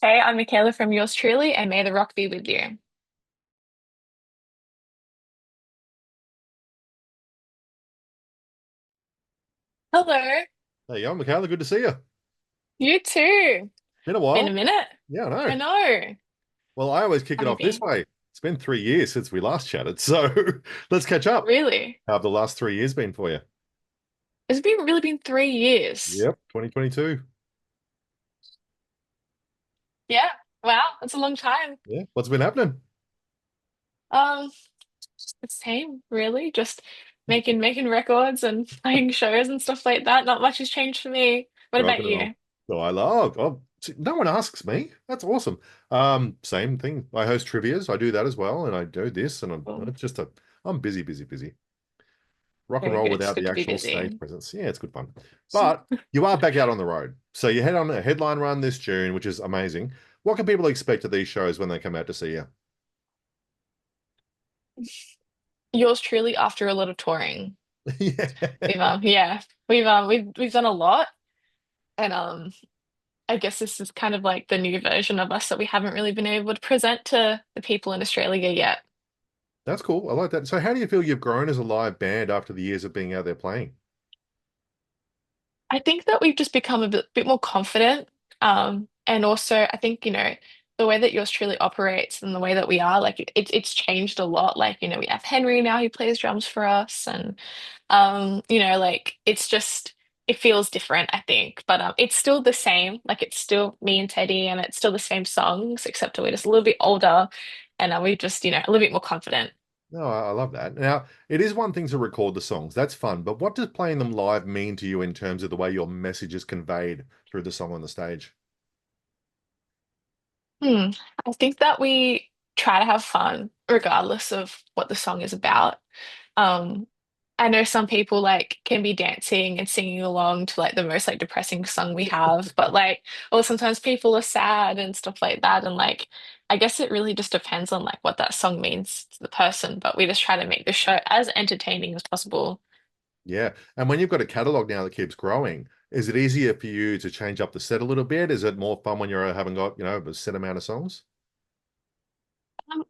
Hey, I'm Mikaila from yours truly, and may the rock be with you. Hello, There you go, Mikaila. Good to see you. you too. Been a Been a while. minute. Yeah, I I know. know. Well, I always kick How it have you off this been? way. It's been 3 years since we last chatted, so let's catch up. Really? How have the last 3 years been for you? It's been really been 3 years. Yep, 2022. Yeah. Wow, that's a long time. Yeah, what's been happening? Um, just the same, really. Just making records and playing shows and stuff like that. Not much has changed for me. What Rock about and roll. you? So I love. Oh, see, no one asks me. That's awesome. Same thing. I host trivias. I do that as well, and I do this, and Oh, it's just a. I'm busy, busy, busy. Rock and very roll good. It's without good the to be actual stage busy. presence. Yeah, it's good fun. But you are back out on the road. So you head on a headline run this June, which is amazing. What can people expect at these shows when they come out to see you? Yours truly after a lot of touring. Yeah, We've done a lot. And I guess this is kind of like the new version of us that we haven't really been able to present to the people in Australia yet. that's cool. I like that. So how do you feel you've grown as a live band after the years of being out there playing? I think that we've just become a bit more confident. And also, I think, the way that yours truly operates and the way that we are, like it's changed a lot. Like, we have Henry now who plays drums for us. And, like it's just, it feels different, I think. But it's still the same. Like, it's still me and Teddy, and it's still the same songs, except that we're just a little bit older and we're just, a little bit more confident. No, I love that. Now, it is one thing to record the songs. That's fun. But what does playing them live mean to you in terms of the way your message is conveyed through the song on the stage? Hmm. I think that we try to have fun regardless of what the song is about. Um, I know some people like can be dancing and singing along to like the most like depressing song we have, but like, or sometimes people are sad and stuff like that. And like, I guess it really just depends on like what that song means to the person, but we just try to make the show as entertaining as possible. Yeah. And when you've got a catalog now that keeps growing, is it easier for you to change up the set a little bit? Is it more fun when you're having got, a set amount of songs?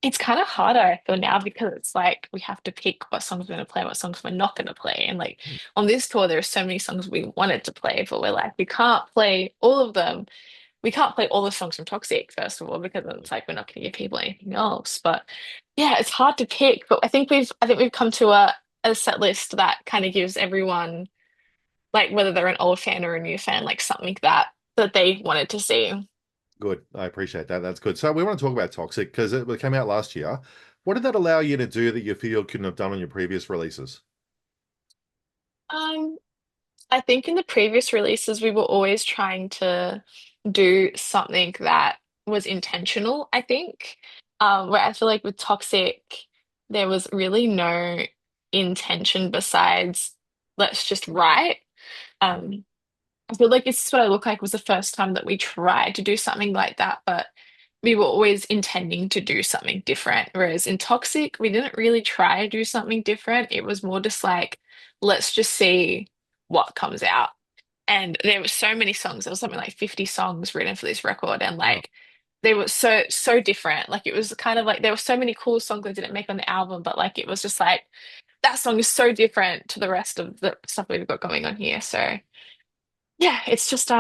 It's kind of harder, I feel now, because it's like we have to pick what songs we're going to play, what songs we're not going to play. And like Hmm. on this tour, there are so many songs we wanted to play, but we're like, we can't play all of them. We can't play all the songs from Toxic, first of all, because it's like we're not going to give people anything else. But yeah, it's hard to pick. But I think we've come to a set list that kind of gives everyone, like whether they're an old fan or a new fan, like something that they wanted to see. Good. I appreciate that. That's good. So we want to talk about Toxic because it came out last year. What did that allow you to do that you feel you couldn't have done on your previous releases? Um, I think in the previous releases, we were always trying to do something that was intentional, I think. Where I feel like with Toxic, there was really no intention besides let's just write. Um, I feel like this is what I look like was the first time that we tried to do something like that, but we were always intending to do something different. Whereas in Toxic, we didn't really try to do something different. It was more just like, let's just see what comes out. And there were so many songs. There was something like 50 songs written for this record, and Wow. like they were so different. Like it was kind of like there were so many cool songs I didn't make on the album, but like it was just like that song is so different to the rest of the stuff we've got going on here. So yeah, it's just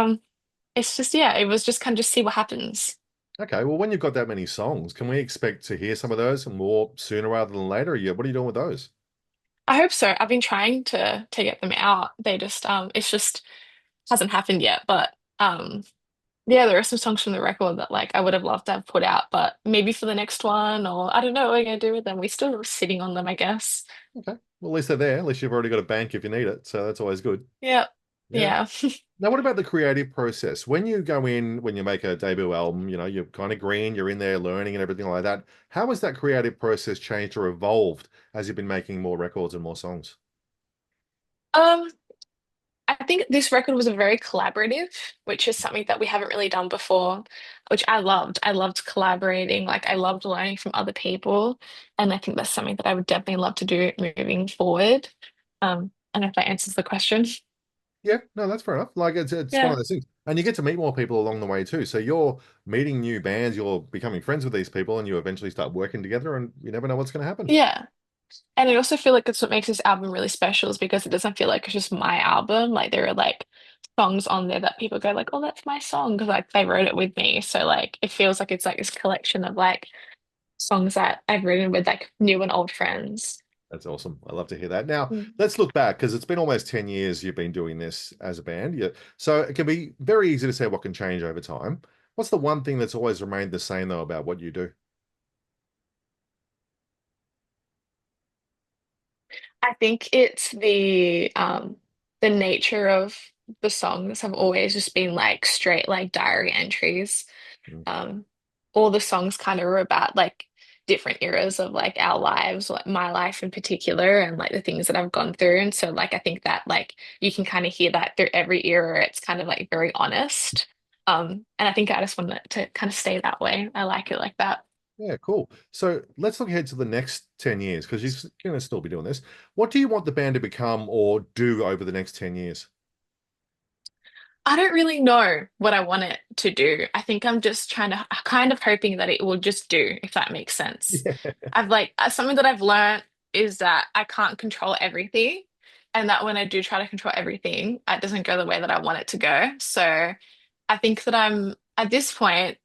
yeah, it was just kind of just see what happens. Okay. Well, when you've got that many songs, can we expect to hear some of those and more sooner rather than later? Yeah. What are you doing with those? I hope so. I've been trying to get them out. They just it's just hasn't happened yet. But yeah, there are some songs from the record that like I would have loved to have put out, but maybe for the next one, or I don't know what we're gonna do with them. We're still sitting on them, I guess. Okay. Well, at least they're there. At least you've already got a bank if you need it. So that's always good. Yeah. Yeah. Yeah. Now, what about the creative process? When you go in, when you make a debut album, you're kind of green, you're in there learning and everything like that. How has that creative process changed or evolved as you've been making more records and more songs? Um, I think this record was a very collaborative, which is something that we haven't really done before, which I loved. I loved collaborating. Like I loved learning from other people. And I think that's something that I would definitely love to do moving forward. I don't know if that answers the question. Yeah, no, that's fair enough. Like it's one of Yeah. those things. And you get to meet more people along the way too. So you're meeting new bands, you're becoming friends with these people, and you eventually start working together, and you never know what's going to happen. Yeah. And I also feel like it's what makes this album really special is because it doesn't feel like it's just my album. Like there are like songs on there that people go like, "Oh, that's my song," because like they wrote it with me. So like it feels like it's like this collection of like songs that I've written with like new and old friends. That's awesome. I love to hear that. Now, Mm. let's look back because it's been almost 10 years you've been doing this as a band. Yeah. So it can be very easy to say what can change over time. What's the one thing that's always remained the same, though, about what you do? I think it's the nature of the songs have always just been like straight like diary entries. Mm. Um, all the songs kind of are about like different eras of like our lives, like my life in particular, and like the things that I've gone through. And so like I think that like you can kind of hear that through every era. It's kind of like very honest. And I think I just want it to kind of stay that way. I like it like that. Yeah, cool. So let's look ahead to the next 10 years because you're going to still be doing this. What do you want the band to become or do over the next 10 years? I don't really know what I want it to do. I think I'm just trying to kind of hoping that it will just do, if that makes sense. Yeah. I've like something that I've learned is that I can't control everything, and that when I do try to control everything, it doesn't go the way that I want it to go. So I think that I'm at this point,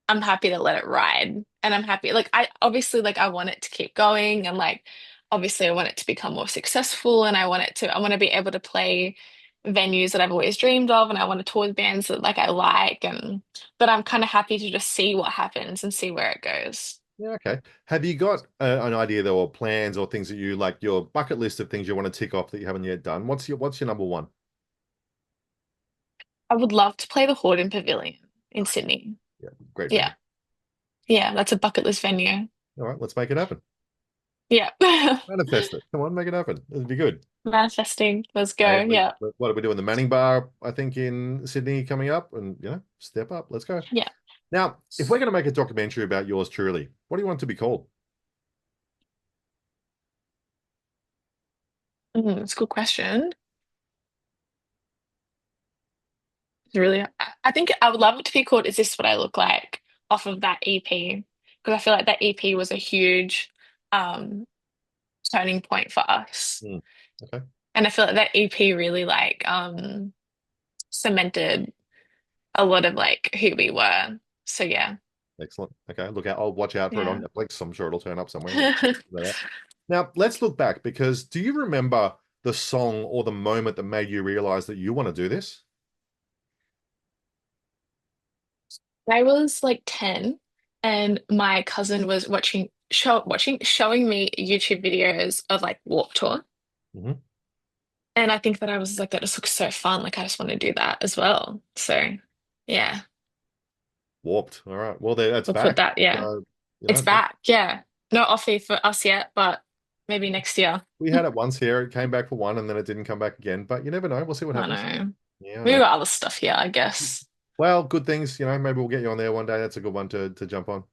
I'm happy to let it ride. And I'm happy. Like I obviously like I want it to keep going and like obviously I want it to become more successful and I want to be able to play venues that I've always dreamed of and I want to tour with bands that like I like and but I'm kind of happy to just see what happens and see where it goes. Yeah, okay. Have you got an idea though, or plans or things that you like your bucket list of things you want to tick off that you haven't yet done? What's your number one? I would love to play the Hordern Pavilion in Sydney. Yeah, great venue. Yeah. Yeah, that's a bucket list venue. All right, let's make it happen. Yeah. Manifest it. Come on, make it happen. It'd be good. Manifesting. Let's Hey, go. Yeah. what are we doing? The Manning Bar, I think, in Sydney coming up, and step up. Let's go. Yeah. Now, if we're going to make a documentary about yours truly, what do you want it to be called? That's a good question. Really, I think I would love it to be called "Is This What I Look Like" off of that EP because I feel like that EP was a huge um turning point for us, Hmm, okay, and I feel like that EP really like cemented a lot of like who we were. So yeah, excellent. Okay, look out. I'll watch out for it on yeah. Netflix. I'm sure it'll turn up somewhere. Now, let's look back because do you remember the song or the moment that made you realize that you want to do this? I was like 10 and my cousin was showing me YouTube videos of like Warped Tour. Mhm. And I think that I was like, that just looks so fun. Like, I just want to do that as well. So, yeah, Warped. All right. Well, that's we'll put back. that. Yeah, So, you it's know, back. Yeah, no offie for us yet, but maybe next year. we had it once here. It came back for one, and then it didn't come back again. But you never know. We'll see what I happens. know. Yeah, I We've know. got other stuff here, I guess. Well, good things. Maybe we'll get you on there one day. That's a good one to jump on.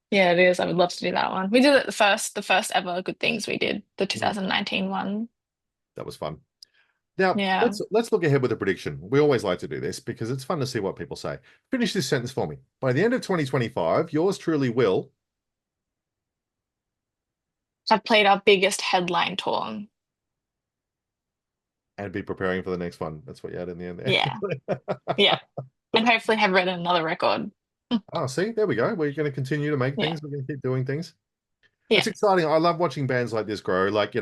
Yeah, it is. I would love to do that one. We did it the first ever Good Things we did, the Mhm. 2019 one. That was fun. Now Yeah. let's look ahead with a prediction. We always like to do this because it's fun to see what people say. Finish this sentence for me. By the end of 2025, yours truly will. Have played our biggest headline tour. And be preparing for the next one. That's what you had in the end Yeah. there. Yeah. And hopefully have written another record. Oh, see, there we go. We're going to continue to make Yeah. things. We're going to keep doing things. Yeah. It's exciting. I love watching bands like this grow. Like,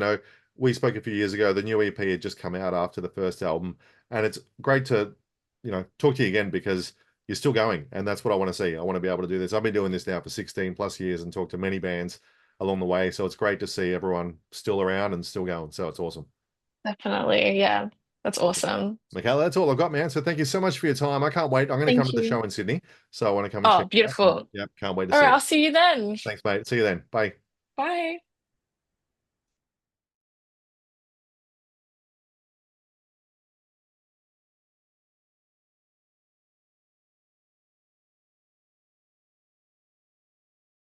we spoke a few years ago, the new EP had just come out after the first album, and it's great to, talk to you again because you're still going, and that's what I want to see. I want to be able to do this. I've been doing this now for 16 plus years and talked to many bands along the way, so it's great to see everyone still around and still going. So it's awesome. Definitely. Yeah. That's awesome. Mikaila, that's all I've got, man. So thank you so much for your time. I can't wait. I'm going to come Thank to the you. show in Sydney, so I want to come and Oh, check it out. And, beautiful. yeah, can't wait to All see right, it. I'll see you then. Thanks, mate. See you then. Bye. Bye.